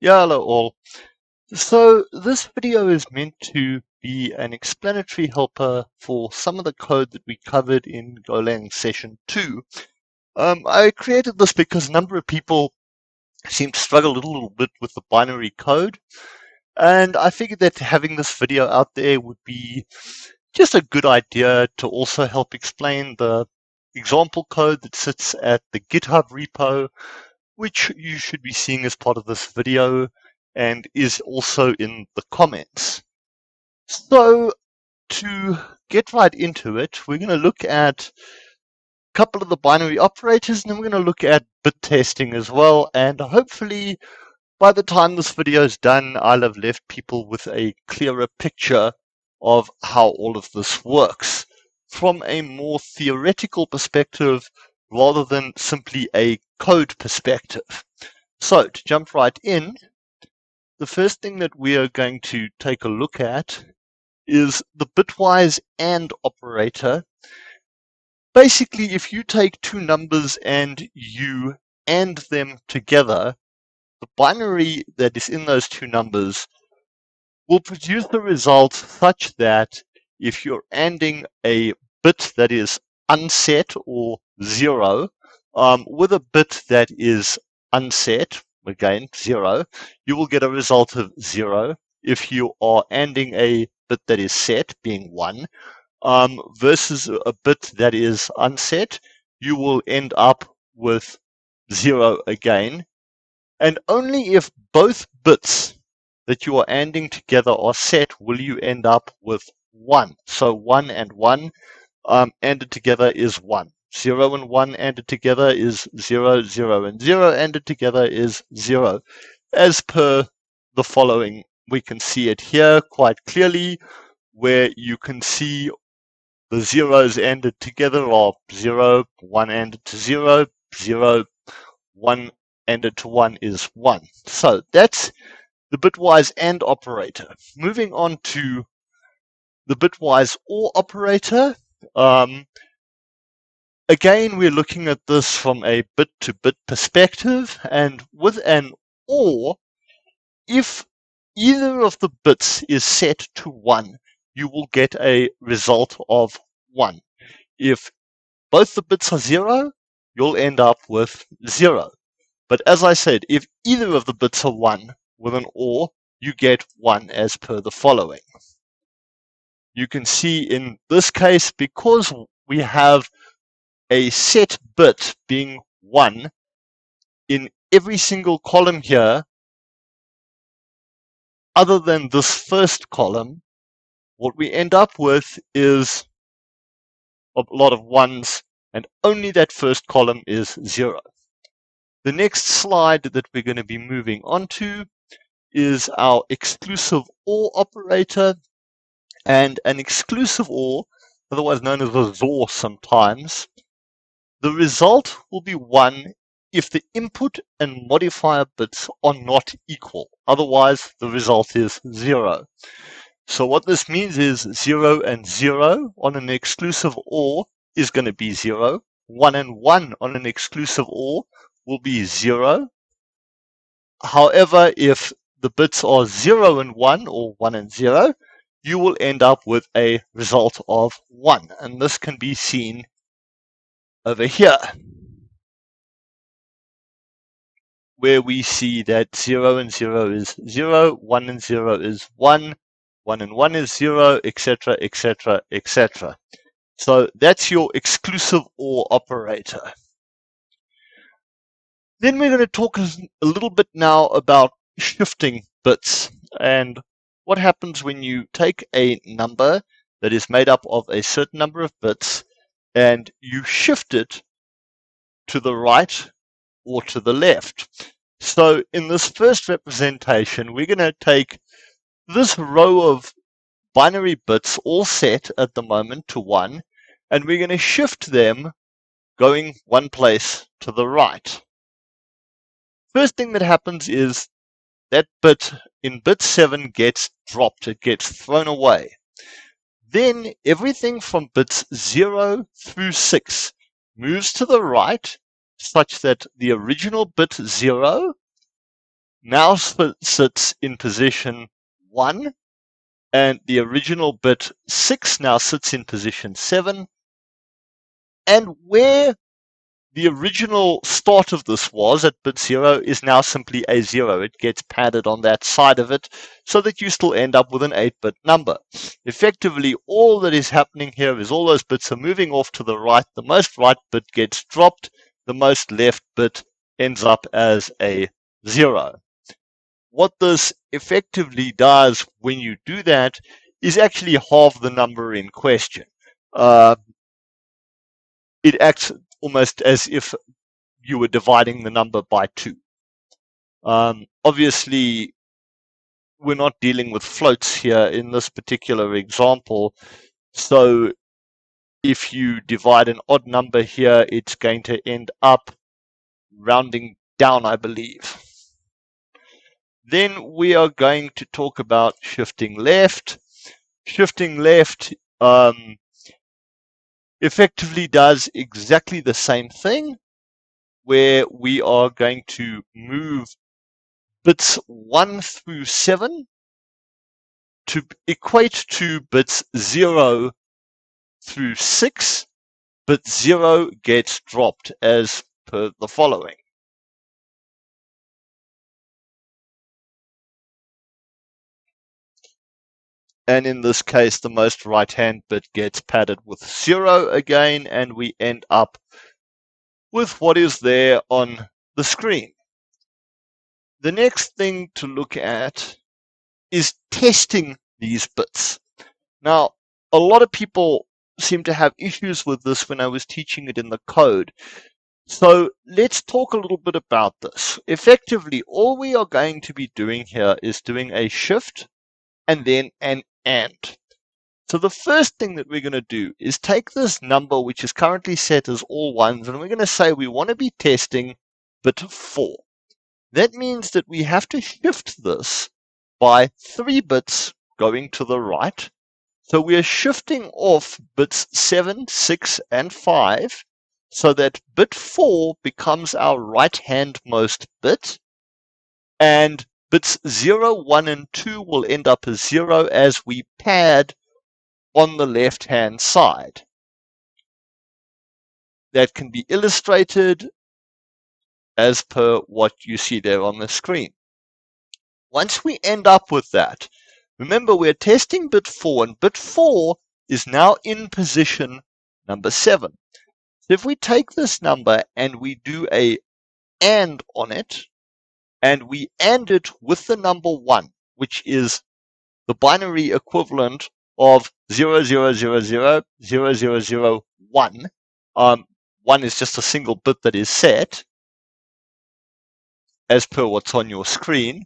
Yeah, hello all. So this video is meant to be an explanatory helper for some of the code that we covered in Golang session 2. I created this because a number of people seem to struggle a little bit with the binary code, and I figured that having this video out there would be just a good idea to also help explain the example code that sits at the GitHub repo, which you should be seeing as part of this video and is also in the comments. So to get right into it, we're going to look at a couple of the binary operators, and then we're going to look at bit testing as well. And hopefully by the time this video is done, I'll have left people with a clearer picture of how all of this works from a more theoretical perspective rather than simply a code perspective. So to jump right in, the first thing that we are going to take a look at is the bitwise AND operator. Basically, if you take two numbers and you AND them together, the binary that is in those two numbers will produce the result such that if you're ANDing a bit that is unset or 0 with a bit that is unset, again 0, you will get a result of 0. If you are ANDing a bit that is set, being 1, versus a bit that is unset, you will end up with 0 again. And only if both bits that you are ANDing together are set will you end up with 1. So 1 and 1 ANDed together is 1. 0 and 1 ANDed together is 0. 0 and 0 ANDed together is 0. As per the following, we can see it here quite clearly, where you can see the zeros ANDed together are 0, 1 ANDed to 0, 0, 1 ANDed to 1 is 1. So that's the bitwise AND operator. Moving on to the bitwise OR operator. Again, we're looking at this from a bit-to-bit perspective, and with an OR, if either of the bits is set to 1, you will get a result of 1. If both the bits are 0, you'll end up with 0. But as I said, if either of the bits are 1 with an OR, you get 1 as per the following. You can see in this case, because we have a set bit being 1 in every single column here, other than this first column, what we end up with is a lot of 1s, and only that first column is 0. The next slide that we're going to be moving on to is our exclusive OR operator. And an exclusive OR, otherwise known as a XOR sometimes, the result will be 1 if the input and modifier bits are not equal. Otherwise, the result is 0. So what this means is 0 and 0 on an exclusive OR is going to be 0. 1 and 1 on an exclusive OR will be 0. However, if the bits are 0 and 1 or 1 and 0, you will end up with a result of 1. And this can be seen over here, where we see that 0 and 0 is 0, 1 and 0 is 1, 1 and 1 is 0, etc., etc., etc. So that's your exclusive OR operator. Then we're going to talk a little bit now about shifting bits and what happens when you take a number that is made up of a certain number of bits and you shift it to the right or to the left. So in this first representation, we're going to take this row of binary bits all set at the moment to 1, and we're going to shift them going one place to the right. First thing that happens is that bit in bit 7 gets dropped, it gets thrown away. Then everything from bits 0 through 6 moves to the right, such that the original bit 0 now sits in position 1, and the original bit 6 now sits in position 7, and where the original start of this was at bit 0 is now simply a 0. It gets padded on that side of it so that you still end up with an 8-bit number. Effectively, all that is happening here is all those bits are moving off to the right. The most right bit gets dropped. The most left bit ends up as a 0. What this effectively does when you do that is actually halve the number in question. It acts almost as if you were dividing the number by 2. Obviously, we're not dealing with floats here in this particular example. So if you divide an odd number here, it's going to end up rounding down, I believe. Then we are going to talk about shifting left. Shifting left effectively does exactly the same thing, where we are going to move bits 1 through 7 to equate to bits 0 through 6. Bit 0 gets dropped as per the following. And in this case, the most right-hand bit gets padded with 0 again, and we end up with what is there on the screen. The next thing to look at is testing these bits. Now, a lot of people seem to have issues with this when I was teaching it in the code. So let's talk a little bit about this. Effectively, all we are going to be doing here is doing a shift and then an AND. So the first thing that we're going to do is take this number, which is currently set as all ones, and we're going to say we want to be testing bit 4. That means that we have to shift this by 3 bits going to the right. So we are shifting off bits 7, 6, and 5 so that bit 4 becomes our right-handmost bit, and bits 0, 1, and 2 will end up as 0 as we pad on the left-hand side. That can be illustrated as per what you see there on the screen. Once we end up with that, remember we're testing bit 4, and bit 4 is now in position number 7. So if we take this number and we do a AND on it, and we AND it with the number 1, which is the binary equivalent of 0000000001. 1 is just a single bit that is set, as per what's on your screen.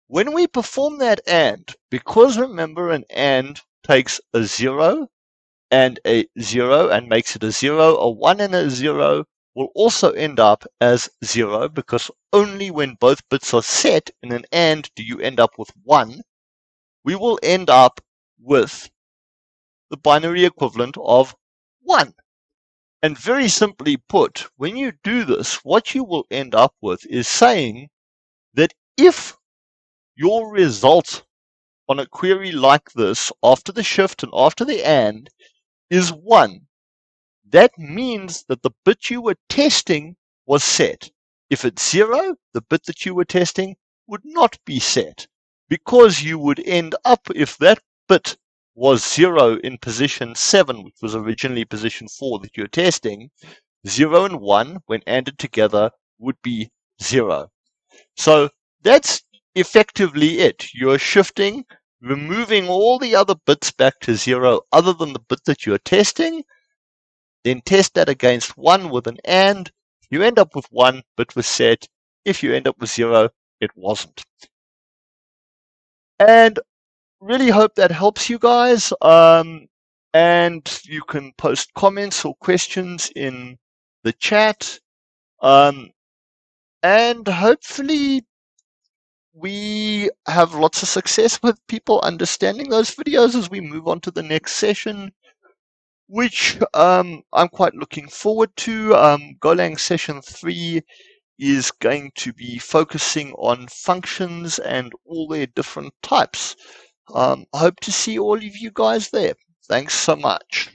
When we perform that AND, because remember an AND takes a 0 and a 0 and makes it a 0, a 1 and a 0 will also end up as 0, because only when both bits are set in an AND do you end up with 1. We will end up with the binary equivalent of 1. And very simply put, when you do this, what you will end up with is saying that if your result on a query like this, after the shift and after the AND, is 1, that means that the bit you were testing was set. If it's 0, the bit that you were testing would not be set, because you would end up, if that bit was 0 in position 7, which was originally position 4 that you're testing, 0 and 1, when ANDed together, would be 0. So that's effectively it. You're shifting, removing all the other bits back to 0 other than the bit that you're testing, then test that against 1 with an AND. You end up with 1, bit was set. If you end up with 0, it wasn't. And really hope that helps you guys. And you can post comments or questions in the chat. And hopefully we have lots of success with people understanding those videos as we move on to the next session, which I'm quite looking forward to. Golang session 3 is going to be focusing on functions and all their different types. I hope to see all of you guys there. Thanks so much.